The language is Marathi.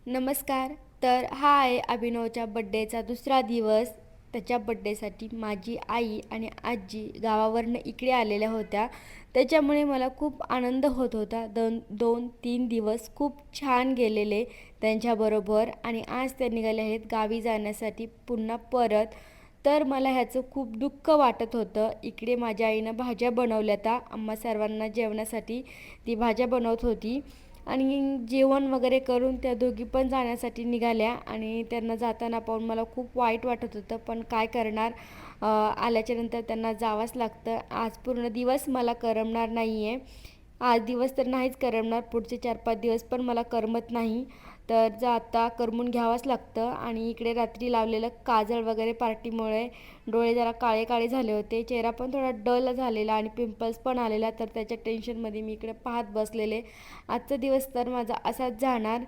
नमस्कार. तर हा आहे अभिनवच्या बड्डेचा दुसरा दिवस. त्याच्या बड्डेसाठी माझी आई आणि आजी गावावरनं इकडे आलेल्या होत्या. त्याच्यामुळे मला खूप आनंद होत होता. 2-3 दिवस खूप छान गेलेले त्यांच्याबरोबर आणि आज ते निघाले आहेत गावी जाण्यासाठी पुन्हा परत. तर मला ह्याचं खूप दुःख वाटत होतं. इकडे माझ्या आईनं भाज्या बनवल्या त्या आम्हा सर्वांना जेवणासाठी ती भाज्या बनवत होती आणि जेवण वगैरे करून त्या दोघी पण जाण्यासाठी निघाल्या आणि त्यांना जाताना पाहून मला खूप वाईट वाटत होतं, पण काय करणार. आल्याच्यानंतर त्यांना जावंच लागतं. आज पूर्ण दिवस मला करमणार नाही आहे. आज दिवस तर नाहीच करमणार, पुढचे 4-5 दिवस पण मला करमत नाही. तर आता करमून घ्यावंच लागतं. आणि इकडे रात्री लावलेलं काजळ वगैरे पार्टीमुळे डोळे जरा काळे काळे झाले होते, चेहरा पण थोडा डल झालेला आणि पिंपल्स पण आलेला. तर त्याच्या टेन्शनमध्ये मी इकडे पाहत बसलेले. आजचा दिवस तर माझा असाच जाणार.